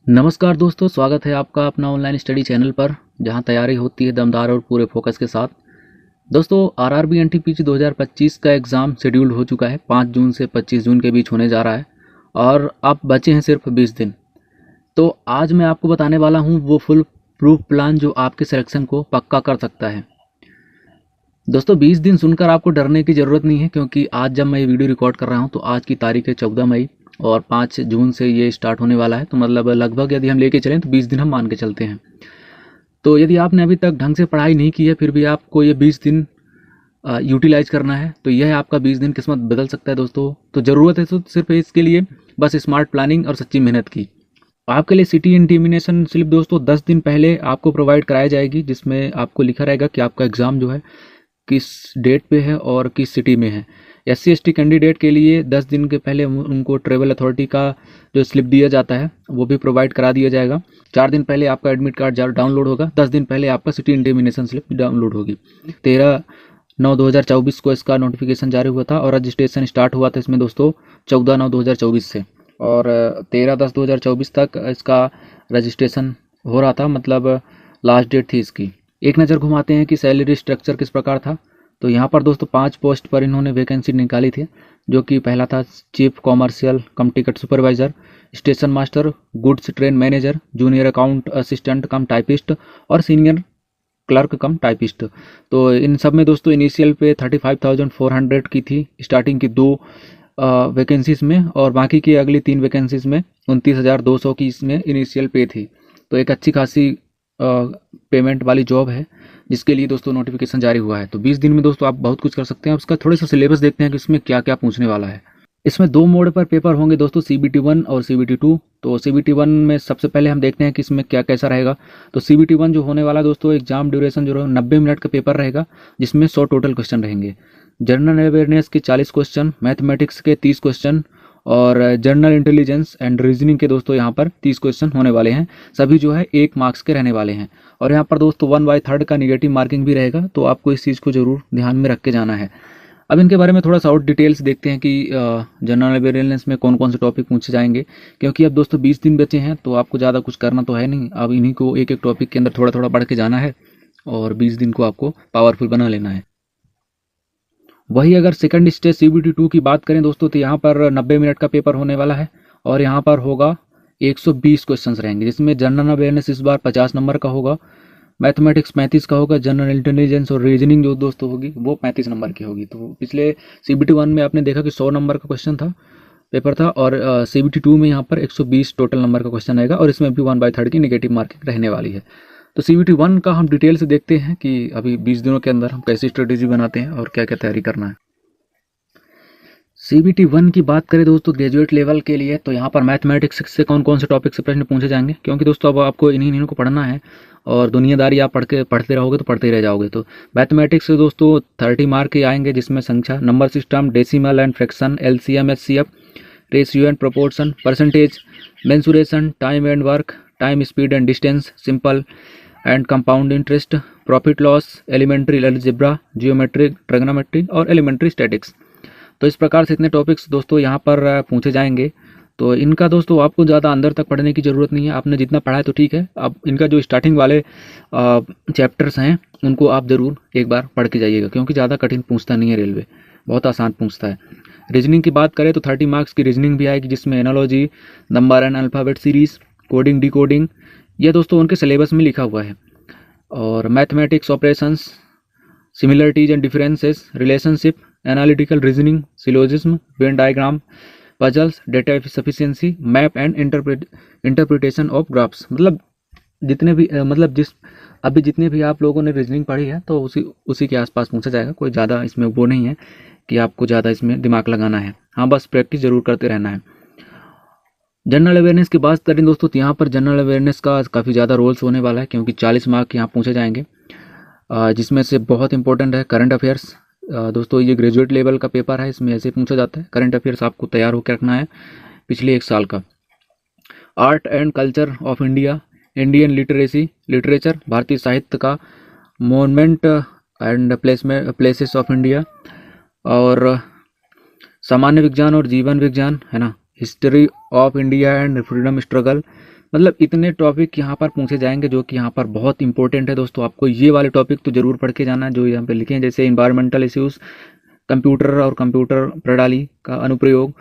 नमस्कार दोस्तों, स्वागत है आपका अपना ऑनलाइन स्टडी चैनल पर, जहां तैयारी होती है दमदार और पूरे फोकस के साथ। दोस्तों, आरआरबी एनटीपीसी 2025 का एग्ज़ाम शेड्यूल्ड हो चुका है। 5 जून से 25 जून के बीच होने जा रहा है और अब बचे हैं सिर्फ 20 दिन। तो आज मैं आपको बताने वाला हूं वो फुल प्रूफ प्लान जो आपके सिलेक्शन को पक्का कर सकता है। दोस्तों, 20 दिन सुनकर आपको डरने की ज़रूरत नहीं है, क्योंकि आज जब मैं ये वीडियो रिकॉर्ड कर रहा हूँ तो आज की तारीख है 14 मई और 5 जून से ये स्टार्ट होने वाला है। तो मतलब लगभग यदि हम लेके चलें तो 20 दिन हम मान के चलते हैं। तो यदि आपने अभी तक ढंग से पढ़ाई नहीं की है, फिर भी आपको ये 20 दिन यूटिलाइज करना है, तो यह आपका 20 दिन किस्मत बदल सकता है दोस्तों। तो ज़रूरत है तो सिर्फ इसके लिए बस स्मार्ट प्लानिंग और सच्ची मेहनत की। आपके लिए सिटी इंटीमिनेशन स्लिप दोस्तों 10 दिन पहले आपको प्रोवाइड कराई जाएगी, जिसमें आपको लिखा रहेगा कि आपका एग्ज़ाम जो है किस डेट पे है और किस सिटी में है। SC/ST कैंडिडेट के लिए 10 दिन के पहले उनको ट्रेवल अथॉरिटी का जो स्लिप दिया जाता है वो भी प्रोवाइड करा दिया जाएगा। 4 दिन पहले आपका एडमिट कार्ड डाउनलोड होगा। 10 दिन पहले आपका सिटी इंटीमिनेशन स्लिप डाउनलोड होगी। 13/9/2024 को इसका नोटिफिकेशन जारी हुआ था और रजिस्ट्रेशन स्टार्ट हुआ था इसमें दोस्तों 14/9/2024 से, और 13/10/2024 तक इसका रजिस्ट्रेशन हो रहा था, मतलब लास्ट डेट थी इसकी। एक नज़र घुमाते हैं कि सैलरी स्ट्रक्चर किस प्रकार था। तो यहाँ पर दोस्तों 5 पोस्ट पर इन्होंने वैकेंसी निकाली थी, जो कि पहला था चीफ कॉमर्शियल कम ticket supervisor, station master, goods train manager, junior account assistant कम टाइपिस्ट और सीनियर क्लर्क कम टाइपिस्ट। तो इन सब में दोस्तों इनिशियल पे 35,400 की थी स्टार्टिंग की 2 वैकेंसीज़ में, और बाकी की अगली 3 वैकेंसीज़ में 29,200 की इसमें इनिशियल पे थी। तो एक अच्छी खासी पेमेंट वाली जॉब है, जिसके लिए दोस्तों नोटिफिकेशन जारी हुआ है। तो 20 दिन में दोस्तों आप बहुत कुछ कर सकते हैं। उसका थोड़ा सा सिलेबस देखते हैं कि इसमें क्या क्या पूछने वाला है। इसमें 2 मोड पर पेपर होंगे दोस्तों, CBT 1 और CBT 2। तो CBT 1 में सबसे पहले हम देखते हैं कि इसमें क्या कैसा रहेगा। तो CBT 1 जो होने वाला दोस्तों, एग्जाम ड्यूरेशन जो 90 मिनट का पेपर रहेगा, जिसमें 100 टोटल क्वेश्चन रहेंगे। जनरल अवेयरनेस के 40 क्वेश्चन, मैथमेटिक्स के 30 क्वेश्चन और जनरल इंटेलिजेंस एंड रीजनिंग के दोस्तों यहाँ पर 30 क्वेश्चन होने वाले हैं। सभी जो है 1 मार्क्स के रहने वाले हैं। और यहाँ पर दोस्तों 1/3 का निगेटिव मार्किंग भी रहेगा, तो आपको इस चीज़ को ज़रूर ध्यान में रख के जाना है। अब इनके बारे में थोड़ा सा और डिटेल्स देखते हैं कि जनरल अवेयरनेस में कौन कौन से टॉपिक पूछे जाएंगे, क्योंकि अब दोस्तों 20 दिन बचे हैं, तो आपको ज़्यादा कुछ करना तो है नहीं। अब इन्हीं को एक एक टॉपिक के अंदर थोड़ा थोड़ा बढ़ के जाना है और 20 दिन को आपको पावरफुल बना लेना है। वही अगर सेकंड स्टेज CBT 2 की बात करें दोस्तों, तो यहाँ पर 90 मिनट का पेपर होने वाला है और यहाँ पर होगा 120 क्वेश्चंस रहेंगे, जिसमें जनरल अवेयरनेस इस बार 50 नंबर का होगा, मैथमेटिक्स 35 का होगा, जनरल इंटेलिजेंस और रीजनिंग जो दोस्तों होगी वो 35 नंबर की होगी। तो पिछले CBT 1 में आपने देखा कि 100 नंबर का क्वेश्चन था, पेपर था, और CBT 2 में यहाँ पर 120 टोटल नंबर का क्वेश्चन आएगा और इसमें भी 1/3 की निगेटिव मार्किंग रहने वाली है। तो CBT 1 का हम डिटेल से देखते हैं कि अभी 20 दिनों के अंदर हम कैसी स्ट्रेटेजी बनाते हैं और क्या क्या तैयारी करना है। CBT 1 की बात करें दोस्तों ग्रेजुएट लेवल के लिए, तो यहाँ पर मैथमेटिक्स से कौन कौन से टॉपिक से प्रश्न पूछे जाएंगे, क्योंकि दोस्तों अब आपको इन्हीं को पढ़ना है और दुनियादारी आप पढ़ते रहोगे तो पढ़ते ही रह जाओगे। तो मैथमेटिक्स से दोस्तों 30 मार्क के आएंगे, जिसमें संख्या, number system, decimal and fraction, LCM HCF, ratio and proportion, percentage, mensuration, time and work, time speed and distance, simple and compound interest, profit loss, elementary algebra, geometry, trigonometry और elementary statics. तो इस प्रकार से इतने topics दोस्तों यहाँ पर पूछे जाएंगे। तो इनका दोस्तों आपको ज़्यादा अंदर तक पढ़ने की ज़रूरत नहीं है, आपने जितना पढ़ा है तो ठीक है। अब इनका जो स्टार्टिंग वाले चैप्टर्स हैं उनको आप ज़रूर एक बार पढ़ के जाइएगा, क्योंकि ज़्यादा कठिन पूछता नहीं है रेलवे, बहुत आसान पूछता है। रीजनिंग की बात करें तो 30 मार्क्स की रीजनिंग भी आएगी, जिसमें analogy, number and alphabet series, coding, decoding, ये दोस्तों उनके सिलेबस में लिखा हुआ है। और mathematics operations, similarities and differences, relationship, analytical reasoning, syllogism, Venn diagram, puzzles, data sufficiency, map and interpretation of graphs. मतलब जितने भी अभी जितने भी आप लोगों ने रीजनिंग पढ़ी है तो उसी के आसपास पूछा जाएगा। कोई ज़्यादा इसमें वो नहीं है कि आपको ज़्यादा इसमें दिमाग लगाना है, हाँ बस प्रैक्टिस जरूर करते रहना है। जनरल अवेयरनेस की बात करें दोस्तों, तो यहाँ पर जनरल अवेयरनेस का काफ़ी ज़्यादा रोल्स होने वाला है, क्योंकि 40 मार्क यहाँ पूछे जाएंगे, जिसमें से बहुत इंपॉर्टेंट है करंट अफेयर्स। दोस्तों ये ग्रेजुएट लेवल का पेपर है, इसमें ऐसे पूछा जाता है। करंट अफेयर्स आपको तैयार होकर रखना है पिछले 1 साल का। Art and culture of India, Indian literature, भारतीय साहित्य का, मोनमेंट एंड प्लेसेस ऑफ इंडिया, और सामान्य विज्ञान और जीवन विज्ञान है ना, history of India and freedom struggle. मतलब इतने टॉपिक यहाँ पर पूछे जाएंगे जो कि यहाँ पर बहुत इंपॉर्टेंट है दोस्तों। आपको ये वाले टॉपिक तो जरूर पढ़ के जाना है जो यहाँ पे लिखे हैं, जैसे इन्वायरमेंटल इश्यूज, कंप्यूटर और कंप्यूटर प्रणाली का अनुप्रयोग।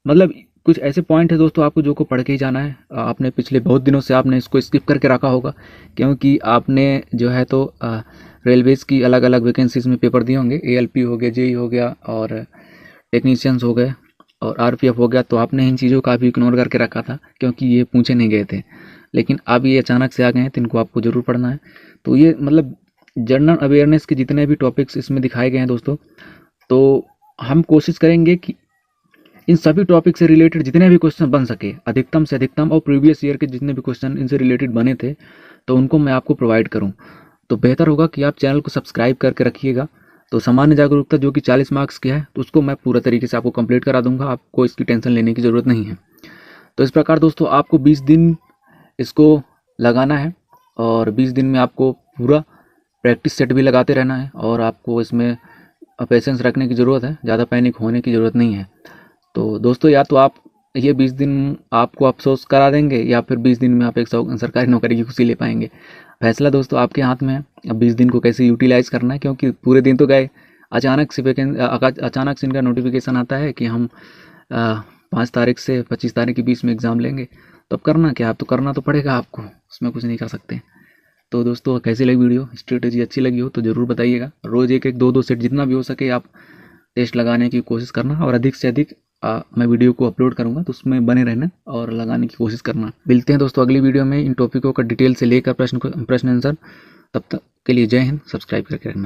मतलब कुछ ऐसे पॉइंट है दोस्तों आपको जो को पढ़ के ही जाना है। आपने पिछले बहुत दिनों से आपने इसको स्किप करके रखा होगा, क्योंकि आपने जो है तो रेलवेज की अलग अलग वैकेंसीज में पेपर दिए होंगे, ALP हो गया, JEE हो गया और टेक्नीशियंस हो गए और RPF हो गया। तो आपने इन चीज़ों का भी इग्नोर करके रखा था क्योंकि ये पूछे नहीं गए थे, लेकिन अब ये अचानक से आ गए हैं तो इनको आपको ज़रूर पढ़ना है। तो ये मतलब जनरल अवेयरनेस के जितने भी टॉपिक्स इसमें दिखाए गए हैं दोस्तों, तो हम कोशिश करेंगे कि इन सभी टॉपिक से रिलेटेड जितने भी क्वेश्चन बन सके अधिकतम से अधिकतम, और प्रीवियस ईयर के जितने भी क्वेश्चन इनसे रिलेटेड बने थे तो उनको मैं आपको प्रोवाइड करूं। तो बेहतर होगा कि आप चैनल को सब्सक्राइब करके रखिएगा। तो सामान्य जागरूकता जो कि 40 मार्क्स की है, तो उसको मैं पूरा तरीके से आपको कंप्लीट करा दूंगा, आपको इसकी टेंशन लेने की ज़रूरत नहीं है। तो इस प्रकार दोस्तों आपको 20 दिन इसको लगाना है और 20 दिन में आपको पूरा प्रैक्टिस सेट भी लगाते रहना है और आपको इसमें पेशेंस रखने की ज़रूरत है, ज़्यादा पैनिक होने की ज़रूरत नहीं है। तो दोस्तों या तो आप ये 20 दिन आपको अफसोस करा देंगे या फिर 20 दिन में आप एक सरकारी नौकरी की खुशी ले पाएंगे। फैसला दोस्तों आपके हाथ में है, अब 20 दिन को कैसे यूटिलाइज़ करना है, क्योंकि पूरे दिन तो गए, अचानक से इनका नोटिफिकेशन आता है कि हम 5 तारीख से 25 तारीख के बीच में एग्ज़ाम लेंगे। तो अब करना क्या, अब तो करना तो पड़ेगा आपको, उसमें कुछ नहीं कर सकते। तो दोस्तों कैसी लगी वीडियो, स्ट्रेटेजी अच्छी लगी हो तो ज़रूर बताइएगा। रोज़ एक एक 2-2 सेट जितना भी हो सके आप टेस्ट लगाने की कोशिश करना और अधिक से अधिक मैं वीडियो को अपलोड करूंगा तो उसमें बने रहना और लगाने की कोशिश करना। मिलते हैं दोस्तों अगली वीडियो में इन टॉपिकों का डिटेल से लेकर प्रश्न आंसर। तब तक के लिए जय हिंद, सब्सक्राइब करके रखना।